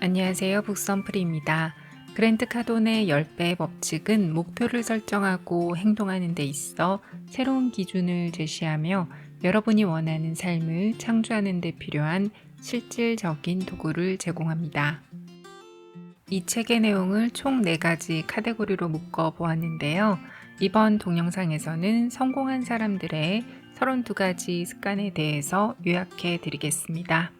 안녕하세요. 북선프리입니다. 그랜트 카돈의 10배 법칙은 목표를 설정하고 행동하는 데 있어 새로운 기준을 제시하며 여러분이 원하는 삶을 창조하는 데 필요한 실질적인 도구를 제공합니다. 이 책의 내용을 총 4가지 카테고리로 묶어 보았는데요. 이번 동영상에서는 성공한 사람들의 32가지 습관에 대해서 요약해 드리겠습니다.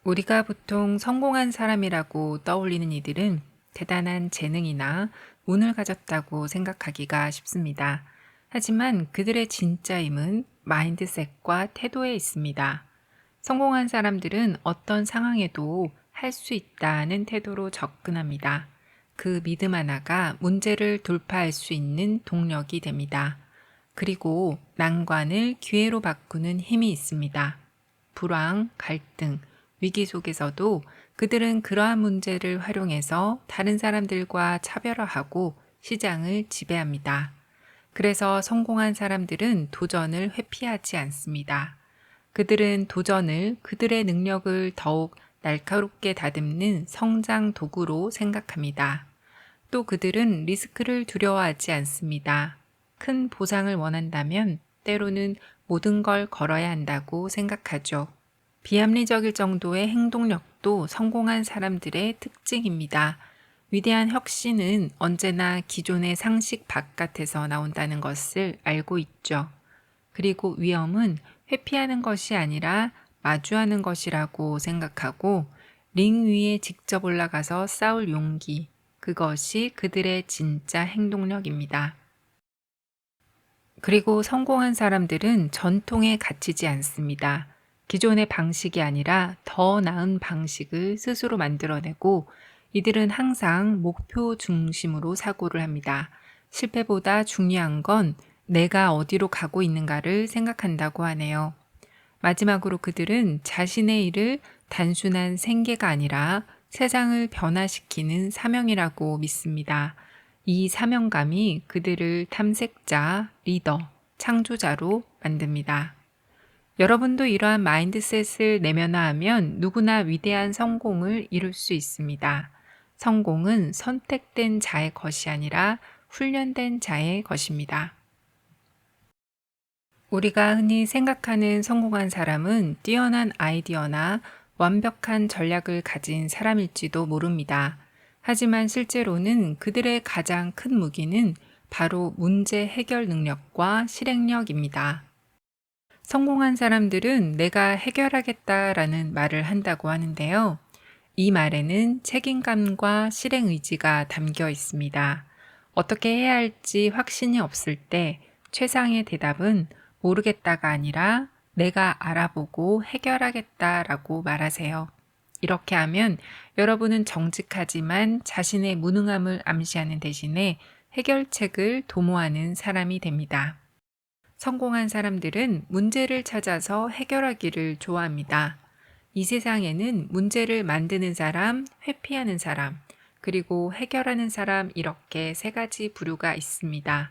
우리가 보통 성공한 사람이라고 떠올리는 이들은 대단한 재능이나 운을 가졌다고 생각하기가 쉽습니다. 하지만 그들의 진짜 힘은 마인드셋과 태도에 있습니다. 성공한 사람들은 어떤 상황에도 할 수 있다는 태도로 접근합니다. 그 믿음 하나가 문제를 돌파할 수 있는 동력이 됩니다. 그리고 난관을 기회로 바꾸는 힘이 있습니다. 불황, 갈등, 위기 속에서도 그들은 그러한 문제를 활용해서 다른 사람들과 차별화하고 시장을 지배합니다. 그래서 성공한 사람들은 도전을 회피하지 않습니다. 그들은 도전을 그들의 능력을 더욱 날카롭게 다듬는 성장 도구로 생각합니다. 또 그들은 리스크를 두려워하지 않습니다. 큰 보상을 원한다면 때로는 모든 걸 걸어야 한다고 생각하죠. 비합리적일 정도의 행동력도 성공한 사람들의 특징입니다. 위대한 혁신은 언제나 기존의 상식 바깥에서 나온다는 것을 알고 있죠. 그리고 위험은 회피하는 것이 아니라 마주하는 것이라고 생각하고 링 위에 직접 올라가서 싸울 용기, 그것이 그들의 진짜 행동력입니다. 그리고 성공한 사람들은 전통에 갇히지 않습니다. 기존의 방식이 아니라 더 나은 방식을 스스로 만들어내고 이들은 항상 목표 중심으로 사고를 합니다. 실패보다 중요한 건 내가 어디로 가고 있는가를 생각한다고 하네요. 마지막으로 그들은 자신의 일을 단순한 생계가 아니라 세상을 변화시키는 사명이라고 믿습니다. 이 사명감이 그들을 탐색자, 리더, 창조자로 만듭니다. 여러분도 이러한 마인드셋을 내면화하면 누구나 위대한 성공을 이룰 수 있습니다. 성공은 선택된 자의 것이 아니라 훈련된 자의 것입니다. 우리가 흔히 생각하는 성공한 사람은 뛰어난 아이디어나 완벽한 전략을 가진 사람일지도 모릅니다. 하지만 실제로는 그들의 가장 큰 무기는 바로 문제 해결 능력과 실행력입니다. 성공한 사람들은 내가 해결하겠다라는 말을 한다고 하는데요. 이 말에는 책임감과 실행 의지가 담겨 있습니다. 어떻게 해야 할지 확신이 없을 때 최상의 대답은 모르겠다가 아니라 내가 알아보고 해결하겠다라고 말하세요. 이렇게 하면 여러분은 정직하지만 자신의 무능함을 암시하는 대신에 해결책을 도모하는 사람이 됩니다. 성공한 사람들은 문제를 찾아서 해결하기를 좋아합니다. 이 세상에는 문제를 만드는 사람, 회피하는 사람, 그리고 해결하는 사람 이렇게 3가지 부류가 있습니다.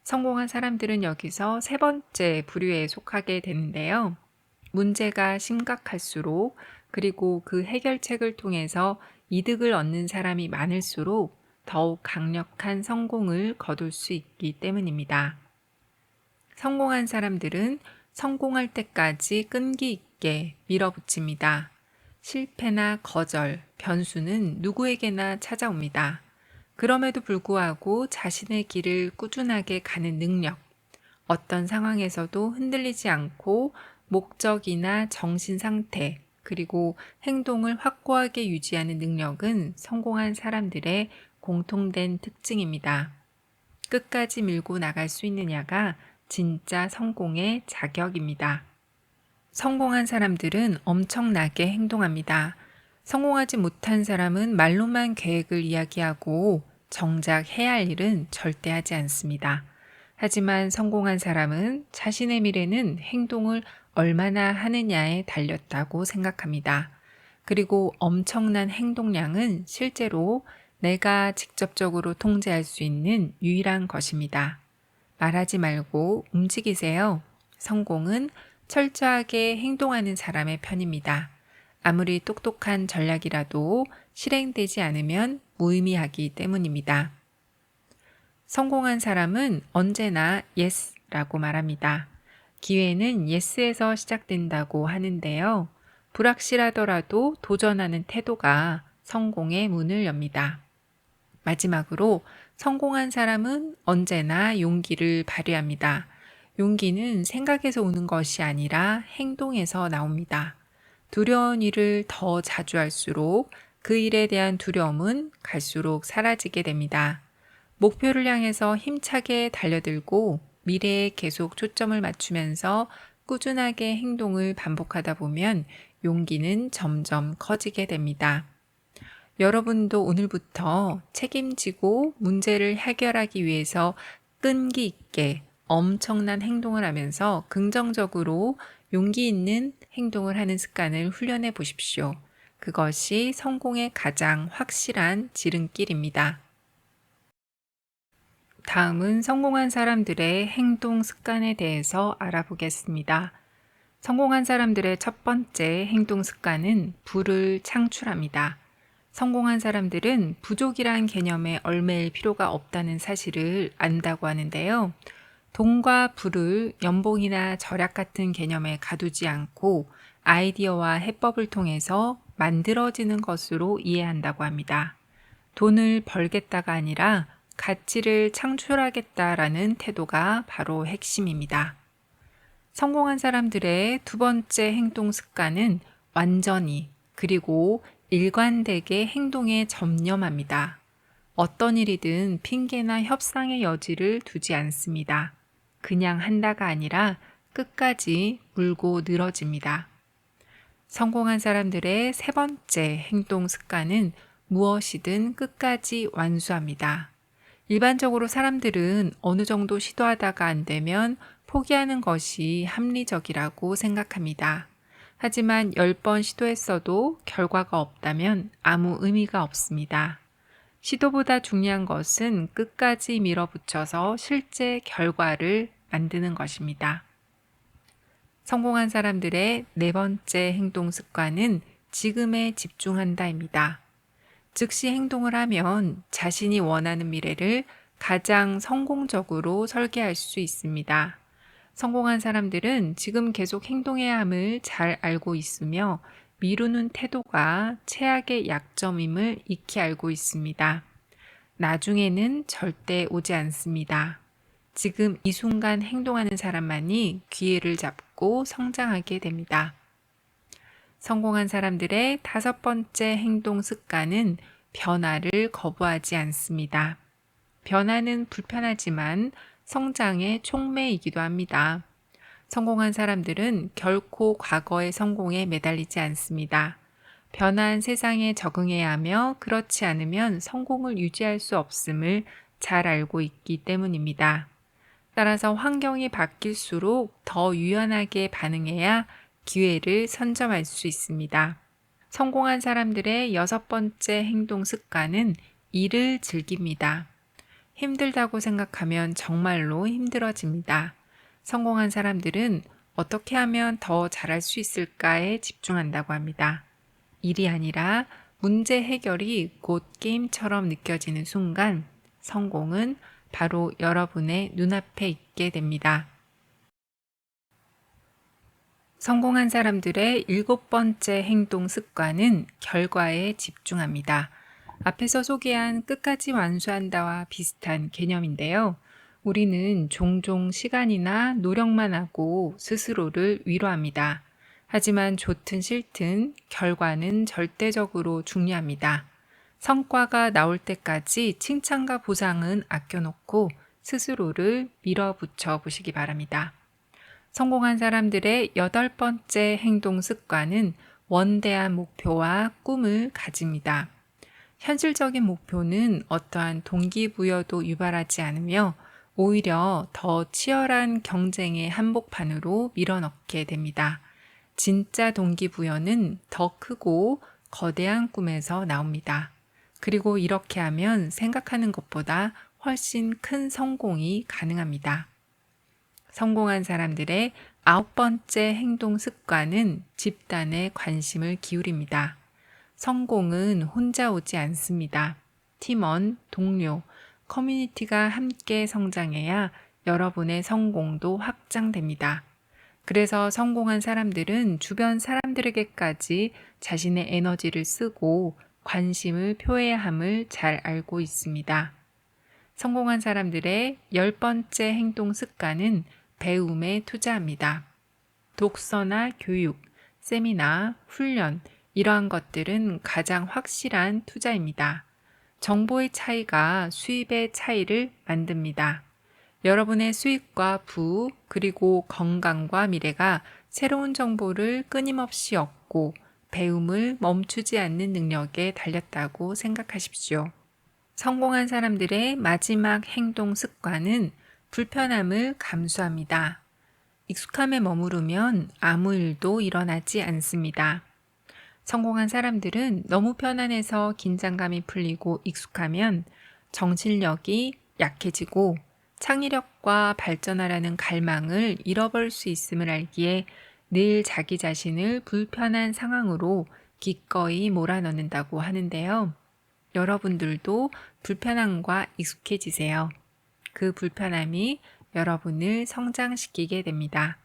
성공한 사람들은 여기서 3번째 부류에 속하게 되는데요. 문제가 심각할수록 그리고 그 해결책을 통해서 이득을 얻는 사람이 많을수록 더욱 강력한 성공을 거둘 수 있기 때문입니다. 성공한 사람들은 성공할 때까지 끈기 있게 밀어붙입니다. 실패나 거절, 변수는 누구에게나 찾아옵니다. 그럼에도 불구하고 자신의 길을 꾸준하게 가는 능력, 어떤 상황에서도 흔들리지 않고 목적이나 정신 상태, 그리고 행동을 확고하게 유지하는 능력은 성공한 사람들의 공통된 특징입니다. 끝까지 밀고 나갈 수 있느냐가 진짜 성공의 자격입니다. 성공한 사람들은 엄청나게 행동합니다. 성공하지 못한 사람은 말로만 계획을 이야기하고 정작 해야 할 일은 절대 하지 않습니다. 하지만 성공한 사람은 자신의 미래는 행동을 얼마나 하느냐에 달렸다고 생각합니다. 그리고 엄청난 행동량은 실제로 내가 직접적으로 통제할 수 있는 유일한 것입니다. 말하지 말고 움직이세요. 성공은 철저하게 행동하는 사람의 편입니다. 아무리 똑똑한 전략이라도 실행되지 않으면 무의미하기 때문입니다. 성공한 사람은 언제나 yes라고 말합니다. 기회는 yes에서 시작된다고 하는데요. 불확실하더라도 도전하는 태도가 성공의 문을 엽니다. 마지막으로 성공한 사람은 언제나 용기를 발휘합니다. 용기는 생각에서 오는 것이 아니라 행동에서 나옵니다. 두려운 일을 더 자주 할수록 그 일에 대한 두려움은 갈수록 사라지게 됩니다. 목표를 향해서 힘차게 달려들고 미래에 계속 초점을 맞추면서 꾸준하게 행동을 반복하다 보면 용기는 점점 커지게 됩니다. 여러분도 오늘부터 책임지고 문제를 해결하기 위해서 끈기 있게 엄청난 행동을 하면서 긍정적으로 용기 있는 행동을 하는 습관을 훈련해 보십시오. 그것이 성공의 가장 확실한 지름길입니다. 다음은 성공한 사람들의 행동 습관에 대해서 알아보겠습니다. 성공한 사람들의 첫 번째 행동 습관은 부를 창출합니다. 성공한 사람들은 부족이란 개념에 얽매일 필요가 없다는 사실을 안다고 하는데요. 돈과 부를 연봉이나 절약 같은 개념에 가두지 않고 아이디어와 해법을 통해서 만들어지는 것으로 이해한다고 합니다. 돈을 벌겠다가 아니라 가치를 창출하겠다라는 태도가 바로 핵심입니다. 성공한 사람들의 두 번째 행동 습관은 완전히 그리고 일관되게 행동에 전념합니다. 어떤 일이든 핑계나 협상의 여지를 두지 않습니다. 그냥 한다가 아니라 끝까지 물고 늘어집니다. 성공한 사람들의 세 번째 행동 습관은 무엇이든 끝까지 완수합니다. 일반적으로 사람들은 어느 정도 시도하다가 안 되면 포기하는 것이 합리적이라고 생각합니다. 하지만 10번 시도했어도 결과가 없다면 아무 의미가 없습니다. 시도보다 중요한 것은 끝까지 밀어붙여서 실제 결과를 만드는 것입니다. 성공한 사람들의 네 번째 행동 습관은 지금에 집중한다입니다. 즉시 행동을 하면 자신이 원하는 미래를 가장 성공적으로 설계할 수 있습니다. 성공한 사람들은 지금 계속 행동해야 함을 잘 알고 있으며 미루는 태도가 최악의 약점임을 익히 알고 있습니다. 나중에는 절대 오지 않습니다. 지금 이 순간 행동하는 사람만이 기회를 잡고 성장하게 됩니다. 성공한 사람들의 다섯 번째 행동 습관은 변화를 거부하지 않습니다. 변화는 불편하지만 성장의 촉매이기도 합니다. 성공한 사람들은 결코 과거의 성공에 매달리지 않습니다. 변화한 세상에 적응해야 하며 그렇지 않으면 성공을 유지할 수 없음을 잘 알고 있기 때문입니다. 따라서 환경이 바뀔수록 더 유연하게 반응해야 기회를 선점할 수 있습니다. 성공한 사람들의 여섯 번째 행동 습관은 일을 즐깁니다. 힘들다고 생각하면 정말로 힘들어집니다. 성공한 사람들은 어떻게 하면 더 잘할 수 있을까에 집중한다고 합니다. 일이 아니라 문제 해결이 곧 게임처럼 느껴지는 순간 성공은 바로 여러분의 눈앞에 있게 됩니다. 성공한 사람들의 일곱 번째 행동 습관은 결과에 집중합니다. 앞에서 소개한 끝까지 완수한다와 비슷한 개념인데요. 우리는 종종 시간이나 노력만 하고 스스로를 위로합니다. 하지만 좋든 싫든 결과는 절대적으로 중요합니다. 성과가 나올 때까지 칭찬과 보상은 아껴놓고 스스로를 밀어붙여 보시기 바랍니다. 성공한 사람들의 여덟 번째 행동 습관은 원대한 목표와 꿈을 가집니다. 현실적인 목표는 어떠한 동기부여도 유발하지 않으며 오히려 더 치열한 경쟁의 한복판으로 밀어넣게 됩니다. 진짜 동기부여는 더 크고 거대한 꿈에서 나옵니다. 그리고 이렇게 하면 생각하는 것보다 훨씬 큰 성공이 가능합니다. 성공한 사람들의 9번째 행동 습관은 집단에 관심을 기울입니다. 성공은 혼자 오지 않습니다. 팀원, 동료, 커뮤니티가 함께 성장해야 여러분의 성공도 확장됩니다. 그래서 성공한 사람들은 주변 사람들에게까지 자신의 에너지를 쓰고 관심을 표해야 함을 잘 알고 있습니다. 성공한 사람들의 10번째 행동 습관은 배움에 투자합니다. 독서나 교육, 세미나, 훈련, 이러한 것들은 가장 확실한 투자입니다. 정보의 차이가 수입의 차이를 만듭니다. 여러분의 수익과 부, 그리고 건강과 미래가 새로운 정보를 끊임없이 얻고 배움을 멈추지 않는 능력에 달렸다고 생각하십시오. 성공한 사람들의 마지막 행동 습관은 불편함을 감수합니다. 익숙함에 머무르면 아무 일도 일어나지 않습니다. 성공한 사람들은 너무 편안해서 긴장감이 풀리고 익숙하면 정신력이 약해지고 창의력과 발전하라는 갈망을 잃어버릴 수 있음을 알기에 늘 자기 자신을 불편한 상황으로 기꺼이 몰아넣는다고 하는데요. 여러분들도 불편함과 익숙해지세요. 그 불편함이 여러분을 성장시키게 됩니다.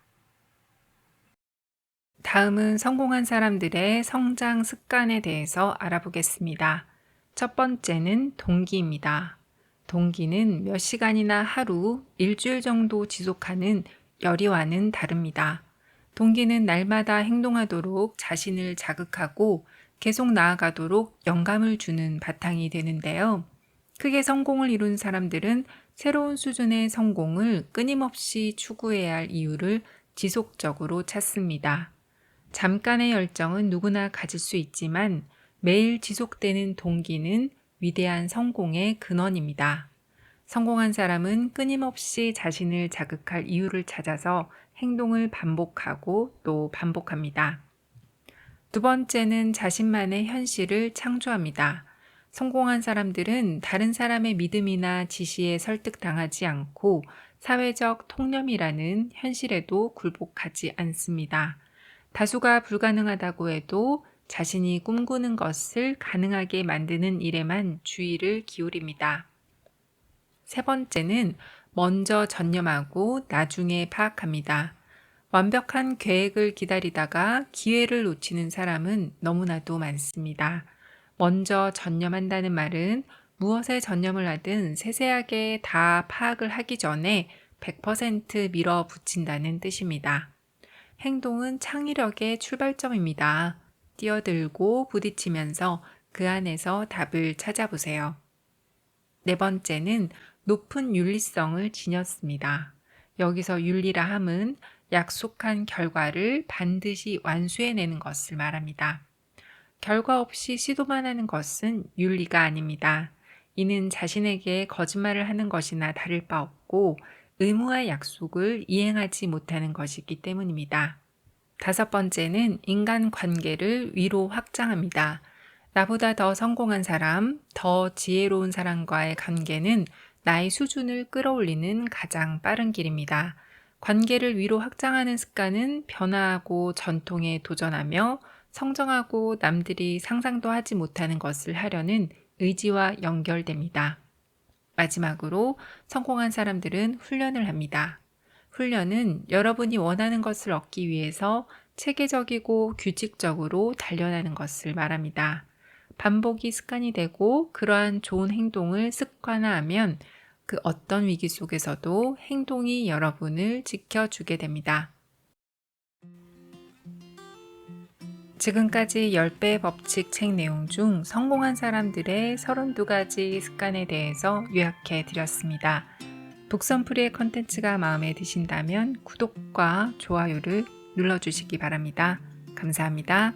다음은 성공한 사람들의 성장 습관에 대해서 알아보겠습니다. 첫 번째는 동기입니다. 동기는 몇 시간이나 하루, 일주일 정도 지속하는 열의와는 다릅니다. 동기는 날마다 행동하도록 자신을 자극하고 계속 나아가도록 영감을 주는 바탕이 되는데요. 크게 성공을 이룬 사람들은 새로운 수준의 성공을 끊임없이 추구해야 할 이유를 지속적으로 찾습니다. 잠깐의 열정은 누구나 가질 수 있지만 매일 지속되는 동기는 위대한 성공의 근원입니다. 성공한 사람은 끊임없이 자신을 자극할 이유를 찾아서 행동을 반복하고 또 반복합니다. 두 번째는 자신만의 현실을 창조합니다. 성공한 사람들은 다른 사람의 믿음이나 지시에 설득당하지 않고 사회적 통념이라는 현실에도 굴복하지 않습니다. 다수가 불가능하다고 해도 자신이 꿈꾸는 것을 가능하게 만드는 일에만 주의를 기울입니다. 세 번째는 먼저 전념하고 나중에 파악합니다. 완벽한 계획을 기다리다가 기회를 놓치는 사람은 너무나도 많습니다. 먼저 전념한다는 말은 무엇에 전념을 하든 세세하게 다 파악을 하기 전에 100% 밀어붙인다는 뜻입니다. 행동은 창의력의 출발점입니다. 뛰어들고 부딪히면서 그 안에서 답을 찾아보세요. 네 번째는 높은 윤리성을 지녔습니다. 여기서 윤리라 함은 약속한 결과를 반드시 완수해내는 것을 말합니다. 결과 없이 시도만 하는 것은 윤리가 아닙니다. 이는 자신에게 거짓말을 하는 것이나 다를 바 없고 의무와 약속을 이행하지 못하는 것이기 때문입니다. 다섯 번째는 인간관계를 위로 확장합니다. 나보다 더 성공한 사람, 더 지혜로운 사람과의 관계는 나의 수준을 끌어올리는 가장 빠른 길입니다. 관계를 위로 확장하는 습관은 변화하고 전통에 도전하며 성장하고 남들이 상상도 하지 못하는 것을 하려는 의지와 연결됩니다. 마지막으로 성공한 사람들은 훈련을 합니다. 훈련은 여러분이 원하는 것을 얻기 위해서 체계적이고 규칙적으로 단련하는 것을 말합니다. 반복이 습관이 되고 그러한 좋은 행동을 습관화하면 그 어떤 위기 속에서도 행동이 여러분을 지켜주게 됩니다. 지금까지 10배 법칙 책 내용 중 성공한 사람들의 32가지 습관에 대해서 요약해 드렸습니다. 북선프리의 컨텐츠가 마음에 드신다면 구독과 좋아요를 눌러주시기 바랍니다. 감사합니다.